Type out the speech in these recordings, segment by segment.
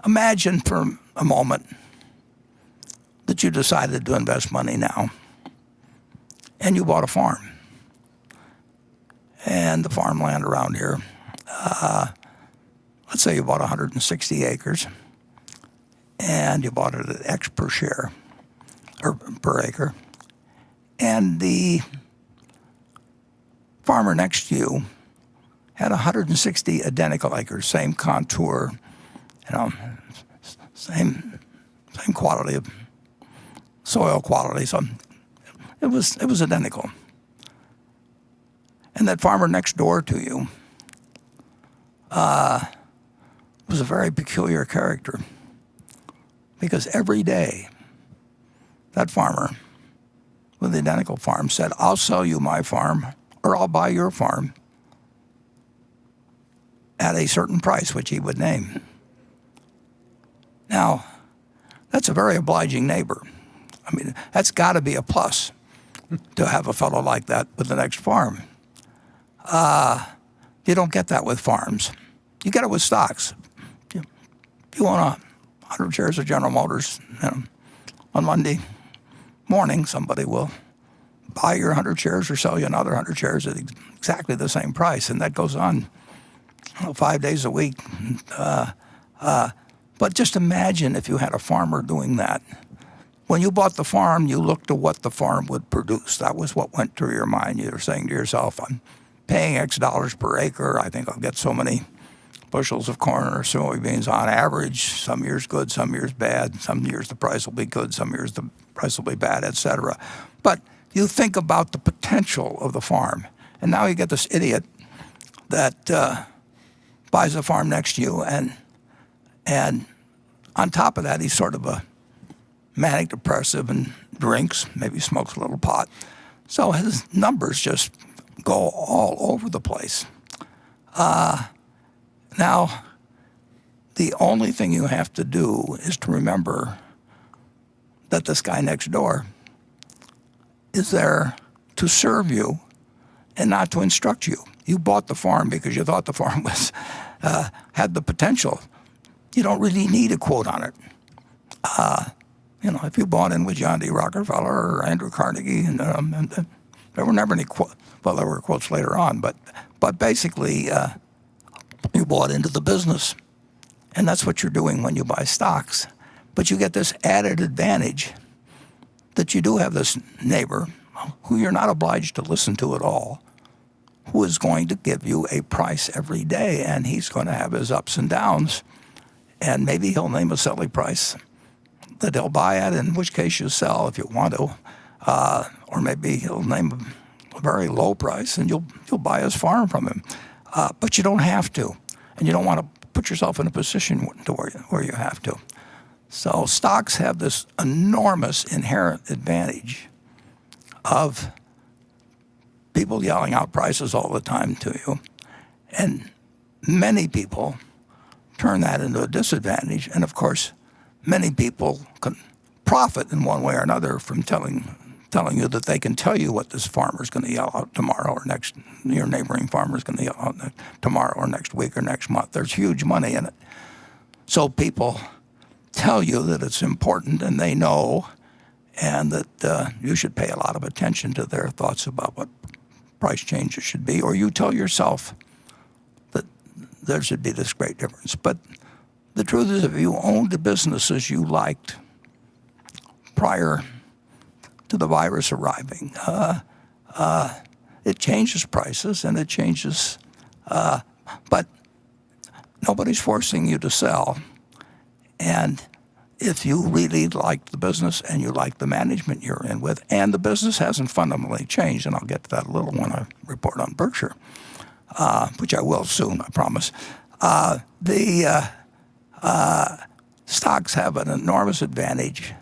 imagine for a moment that you decided to invest money now and you bought a farm. And the farmland around here, let's say you bought 160 acres and you bought it at X per share or per acre. And the farmer next to you had 160 identical acres, same contour, same quality of soil quality. So it was identical. And that farmer next door to you was a very peculiar character, because every day that farmer with the identical farm said, "I'll sell you my farm, or I'll buy your farm at a certain price," which he would name. Now, that's a very obliging neighbor. I mean, that's got to be a plus to have a fellow like that with the next farm. You don't get that with farms. You get it with stocks. If you own 100 shares of General Motors, on Monday morning, somebody will buy your 100 shares or sell you another 100 shares at exactly the same price, and that goes on 5 days a week. But just imagine if you had a farmer doing that. When you bought the farm, you looked to what the farm would produce. That was what went through your mind. You were saying to yourself, "I'm paying X dollars per acre. I think I'll get so many bushels of corn or soybeans on average. Some years good, some years bad. Some years the price will be good, some years the price will be bad, etc." But you think about the potential of the farm. And now you get this idiot that buys a farm next to you, and on top of that, he's sort of a manic depressive and drinks, maybe smokes a little pot. So his numbers just go all over the place. Now, the only thing you have to do is to remember that this guy next door is there to serve you and not to instruct you. You bought the farm because you thought the farm was had the potential. You don't really need a quote on it. If you bought in with John D. Rockefeller or Andrew Carnegie, and there were never any quotes. Well, there were quotes later on, but basically, you bought into the business, and that's what you're doing when you buy stocks. But you get this added advantage that you do have this neighbor who you're not obliged to listen to at all, who is going to give you a price every day, and he's going to have his ups and downs, and maybe he'll name a silly price that he'll buy at, in which case you sell if you want to, or maybe he'll name a very low price and you'll buy his farm from him. But you don't have to, and you don't want to put yourself in a position to where you have to. So stocks have this enormous inherent advantage of people yelling out prices all the time to you, and many people turn that into a disadvantage. And of course, many people can profit in one way or another from telling you that they can tell you what this farmer is going to yell out tomorrow or next, your neighboring farmer is going to yell out tomorrow or next week or next month. There's huge money in it. So people tell you that it's important and they know, and that you should pay a lot of attention to their thoughts about what price changes should be, or you tell yourself that there should be this great difference. But the truth is, if you owned the businesses you liked prior to the virus arriving, it changes prices and it changes, but nobody's forcing you to sell. And if you really like the business and you like the management you're in with, and the business hasn't fundamentally changed, and I'll get to that a little when I report on Berkshire, which I will soon, I promise. The stocks have an enormous advantage,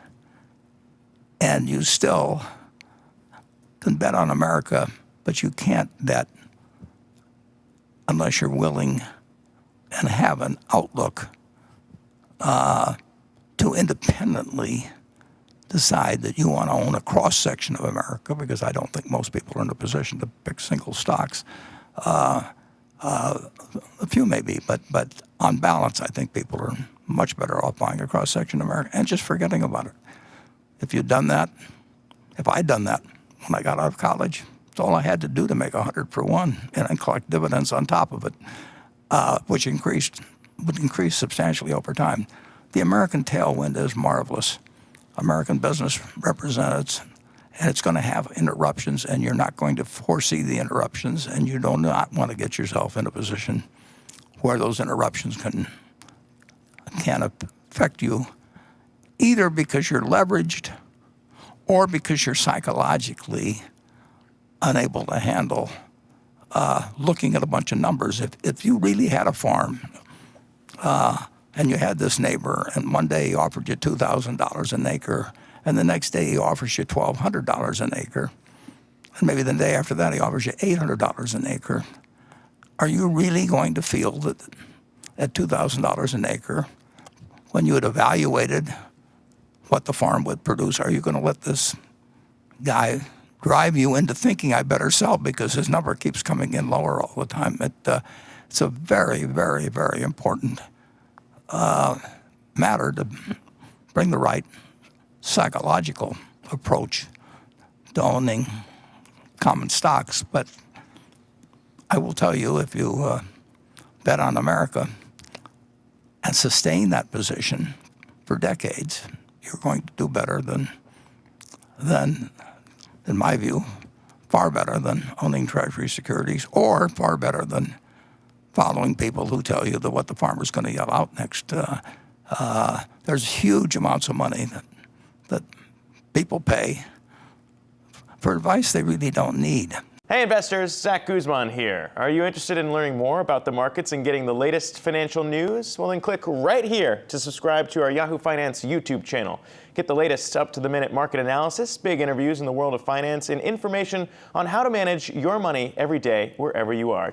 and you still can bet on America, but you can't bet unless you're willing and have an outlook to independently decide that you want to own a cross-section of America, because I don't think most people are in a position to pick single stocks. A few maybe, but on balance, I think people are much better off buying a cross-section of America and just forgetting about it. If you'd done that, if I'd done that when I got out of college, it's all I had to do to make 100 for one and then collect dividends on top of it, which would increase substantially over time. The American tailwind is marvelous. American business represents, and it's going to have interruptions, and you're not going to foresee the interruptions, and you do not want to get yourself in a position where those interruptions can affect you, either because you're leveraged or because you're psychologically unable to handle looking at a bunch of numbers. If you really had a farm and you had this neighbor, and one day he offered you $2,000 an acre, and the next day he offers you $1,200 an acre, and maybe the day after that he offers you $800 an acre, are you really going to feel that at $2,000 an acre, when you had evaluated what the farm would produce, are you going to let this guy drive you into thinking I better sell because his number keeps coming in lower all the time? It's a very, very, very important matter to bring the right psychological approach to owning common stocks. But I will tell you, if you bet on America and sustain that position for decades, you're going to do better than, in my view, far better than owning Treasury securities, or far better than following people who tell you that what the farmer's going to yell out next. There's huge amounts of money that people pay for advice they really don't need. Hey investors, Zach Guzman here. Are you interested in learning more about the markets and getting the latest financial news? Well, then click right here to subscribe to our Yahoo Finance YouTube channel. Get the latest up-to-the-minute market analysis, big interviews in the world of finance, and information on how to manage your money every day wherever you are.